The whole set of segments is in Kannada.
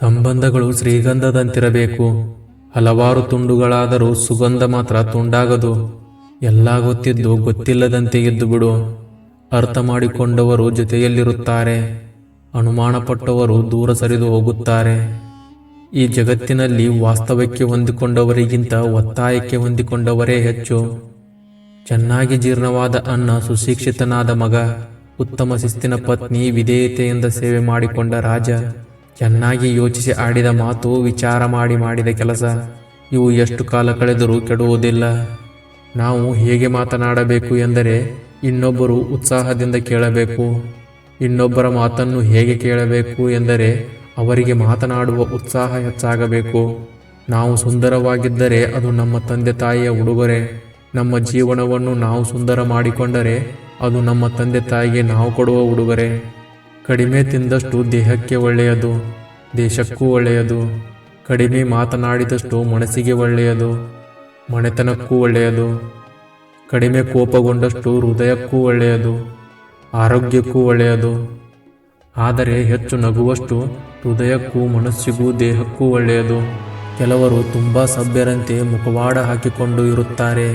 ಸಂಬಂಧಗಳು ಶ್ರೀಗಂಧದಂತಿರಬೇಕು. ಹಲವಾರು ತುಂಡುಗಳಾದರೂ ಸುಗಂಧ ಮಾತ್ರ ತುಂಡಾಗದು. ಎಲ್ಲ ಗೊತ್ತಿದ್ದು ಗೊತ್ತಿಲ್ಲದಂತೆ ಇದ್ದು ಬಿಡು. ಅರ್ಥ ಮಾಡಿಕೊಂಡವರು ಜೊತೆಯಲ್ಲಿರುತ್ತಾರೆ, ಅನುಮಾನಪಟ್ಟವರು ದೂರ ಸರಿದು ಹೋಗುತ್ತಾರೆ. ಈ ಜಗತ್ತಿನಲ್ಲಿ ವಾಸ್ತವಕ್ಕೆ ಹೊಂದಿಕೊಂಡವರಿಗಿಂತ ಒತ್ತಾಯಕ್ಕೆ ಹೊಂದಿಕೊಂಡವರೇ ಹೆಚ್ಚು. ಚೆನ್ನಾಗಿ ಜೀರ್ಣವಾದ ಅನ್ನ, ಸುಶಿಕ್ಷಿತನಾದ ಮಗ, ಉತ್ತಮ ಶಿಸ್ತಿನ ಪತ್ನಿ, ವಿಧೇಯತೆಯಿಂದ ಸೇವೆ ಮಾಡಿಕೊಂಡ ರಾಜ, ಚೆನ್ನಾಗಿ ಯೋಚಿಸಿ ಆಡಿದ ಮಾತು, ವಿಚಾರ ಮಾಡಿ ಮಾಡಿದ ಕೆಲಸ, ಇವು ಎಷ್ಟು ಕಾಲ ಕಳೆದರೂ ಕೆಡುವುದಿಲ್ಲ. ನಾವು ಹೇಗೆ ಮಾತನಾಡಬೇಕು ಎಂದರೆ ಇನ್ನೊಬ್ಬರು ಉತ್ಸಾಹದಿಂದ ಕೇಳಬೇಕು. ಇನ್ನೊಬ್ಬರ ಮಾತನ್ನು ಹೇಗೆ ಕೇಳಬೇಕು ಎಂದರೆ ಅವರಿಗೆ ಮಾತನಾಡುವ ಉತ್ಸಾಹ ಹೆಚ್ಚಾಗಬೇಕು. ನಾವು ಸುಂದರವಾಗಿದ್ದರೆ ಅದು ನಮ್ಮ ತಂದೆ ತಾಯಿಯ ಉಡುಗೊರೆ. ನಮ್ಮ ಜೀವನವನ್ನು ನಾವು ಸುಂದರ ಮಾಡಿಕೊಂಡರೆ ಅದು ನಮ್ಮ ತಂದೆ ತಾಯಿಗೆ ನಾವು ಕೊಡುವ ಉಡುಗೊರೆ. ಕಡಿಮೆ ತಿಂದಷ್ಟು ದೇಹಕ್ಕೆ ಒಳ್ಳೆಯದು, ದೇಶಕ್ಕೂ ಒಳ್ಳೆಯದು. ಕಡಿಮೆ ಮಾತನಾಡಿದಷ್ಟು ಮನಸ್ಸಿಗೆ ಒಳ್ಳೆಯದು, ಮನೆತನಕ್ಕೂ ಒಳ್ಳೆಯದು. ಕಡಿಮೆ ಕೋಪಗೊಂಡಷ್ಟು ಹೃದಯಕ್ಕೂ ಒಳ್ಳೆಯದು, ಆರೋಗ್ಯಕ್ಕೂ ಒಳ್ಳೆಯದು. ಆದರೆ ಹೆಚ್ಚು ನಗುವಷ್ಟು ಹೃದಯಕ್ಕೂ ಮನಸ್ಸಿಗೂ ದೇಹಕ್ಕೂ ಒಳ್ಳೆಯದು. ಕೆಲವರು ತುಂಬ ಸಭ್ಯರಂತೆ ಮುಖವಾಡ ಹಾಕಿಕೊಂಡು ಇರುತ್ತಾರೆ.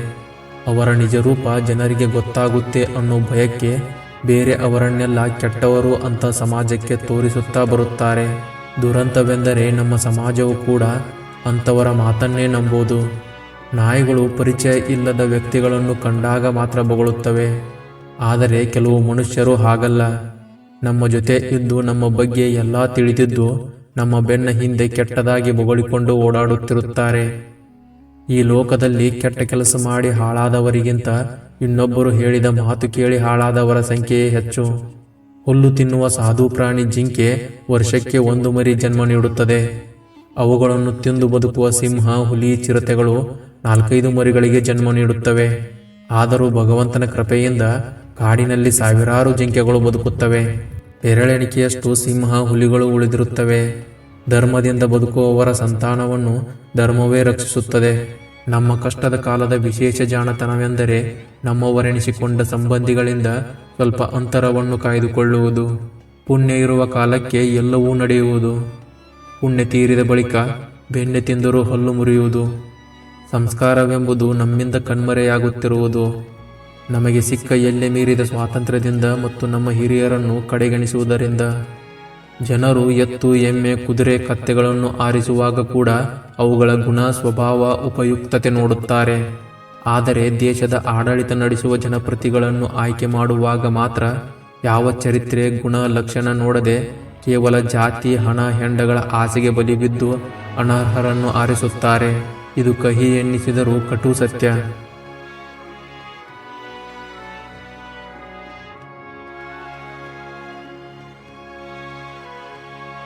ಅವರ ನಿಜರೂಪ ಜನರಿಗೆ ಗೊತ್ತಾಗುತ್ತೆ ಅನ್ನೋ ಭಯಕ್ಕೆ ಬೇರೆ ಅವರನ್ನೆಲ್ಲ ಕೆಟ್ಟವರು ಅಂತ ಸಮಾಜಕ್ಕೆ ತೋರಿಸುತ್ತಾ ಬರುತ್ತಾರೆ. ದುರಂತವೆಂದರೆ ನಮ್ಮ ಸಮಾಜವು ಕೂಡ ಅಂಥವರ ಮಾತನ್ನೇ ನಂಬೋದು. ನಾಯಿಗಳು ಪರಿಚಯ ಇಲ್ಲದ ವ್ಯಕ್ತಿಗಳನ್ನು ಕಂಡಾಗ ಮಾತ್ರ ಬೊಗಳುತ್ತವೆ. ಆದರೆ ಕೆಲವು ಮನುಷ್ಯರು ಹಾಗಲ್ಲ. ನಮ್ಮ ಜೊತೆ ಇದ್ದು ನಮ್ಮ ಬಗ್ಗೆ ಎಲ್ಲ ತಿಳಿದಿದ್ದು ನಮ್ಮ ಬೆನ್ನ ಹಿಂದೆ ಕೆಟ್ಟದಾಗಿ ಬೊಗಳಿಕೊಂಡು ಓಡಾಡುತ್ತಿರುತ್ತಾರೆ. ಈ ಲೋಕದಲ್ಲಿ ಕೆಟ್ಟ ಕೆಲಸ ಮಾಡಿ ಹಾಳಾದವರಿಗಿಂತ ಇನ್ನೊಬ್ಬರು ಹೇಳಿದ ಮಾತು ಕೇಳಿ ಹಾಳಾದವರ ಸಂಖ್ಯೆಯೇ ಹೆಚ್ಚು. ಹುಲ್ಲು ತಿನ್ನುವ ಸಾಧು ಪ್ರಾಣಿ ಜಿಂಕೆ ವರ್ಷಕ್ಕೆ 1 ಮರಿ ಜನ್ಮ ನೀಡುತ್ತದೆ. ಅವುಗಳನ್ನು ತಿಂದು ಬದುಕುವ ಸಿಂಹ, ಹುಲಿ, ಚಿರತೆಗಳು 4-5 ಮರಿಗಳಿಗೆ ಜನ್ಮ ನೀಡುತ್ತವೆ. ಆದರೂ ಭಗವಂತನ ಕೃಪೆಯಿಂದ ಕಾಡಿನಲ್ಲಿ ಸಾವಿರಾರು ಜಿಂಕೆಗಳು ಬದುಕುತ್ತವೆ. ಬೆರಳೆಣಿಕೆಯಷ್ಟು ಸಿಂಹ, ಹುಲಿಗಳು ಉಳಿದಿರುತ್ತವೆ. ಧರ್ಮದಿಂದ ಬದುಕುವವರ ಸಂತಾನವನ್ನು ಧರ್ಮವೇ ರಕ್ಷಿಸುತ್ತದೆ. ನಮ್ಮ ಕಷ್ಟದ ಕಾಲದ ವಿಶೇಷ ಜಾಣತನವೆಂದರೆ ನಮ್ಮವರೆನಿಸಿಕೊಂಡ ಸಂಬಂಧಿಗಳಿಂದ ಸ್ವಲ್ಪ ಅಂತರವನ್ನು ಕಾಯ್ದುಕೊಳ್ಳುವುದು. ಪುಣ್ಯ ಇರುವ ಕಾಲಕ್ಕೆ ಎಲ್ಲವೂ ನಡೆಯುವುದು. ಪುಣ್ಯ ತೀರಿದ ಬಳಿಕ ಬೆಣ್ಣೆ ತಿಂದರೂ ಹಲ್ಲು ಮುರಿಯುವುದು. ಸಂಸ್ಕಾರವೆಂಬುದು ನಮ್ಮಿಂದ ಕಣ್ಮರೆಯಾಗುತ್ತಿರುವುದು. ನಮಗೆ ಸಿಕ್ಕ ಎಲ್ಲೆ ಮೀರಿದ ಸ್ವಾತಂತ್ರ್ಯದಿಂದ ಮತ್ತು ನಮ್ಮ ಹಿರಿಯರನ್ನು ಕಡೆಗಣಿಸುವುದರಿಂದ. ಜನರು ಎತ್ತು, ಎಮ್ಮೆ, ಕುದುರೆ, ಕತ್ತೆಗಳನ್ನು ಆರಿಸುವಾಗ ಕೂಡ ಅವುಗಳ ಗುಣ, ಸ್ವಭಾವ, ಉಪಯುಕ್ತತೆ ನೋಡುತ್ತಾರೆ. ಆದರೆ ದೇಶದ ಆಡಳಿತ ನಡೆಸುವ ಜನಪ್ರತಿಗಳನ್ನು ಆಯ್ಕೆ ಮಾಡುವಾಗ ಮಾತ್ರ ಯಾವ ಚರಿತ್ರೆ, ಗುಣ, ಲಕ್ಷಣ ನೋಡದೆ ಕೇವಲ ಜಾತಿ, ಹಣ, ಹೆಂಡಗಳ ಆಸೆಗೆ ಬಲಿಬಿದ್ದು ಅನರ್ಹರನ್ನು ಆರಿಸುತ್ತಾರೆ. ಇದು ಕಹಿ ಎನ್ನಿಸಿದರೂ ಕಟು ಸತ್ಯ.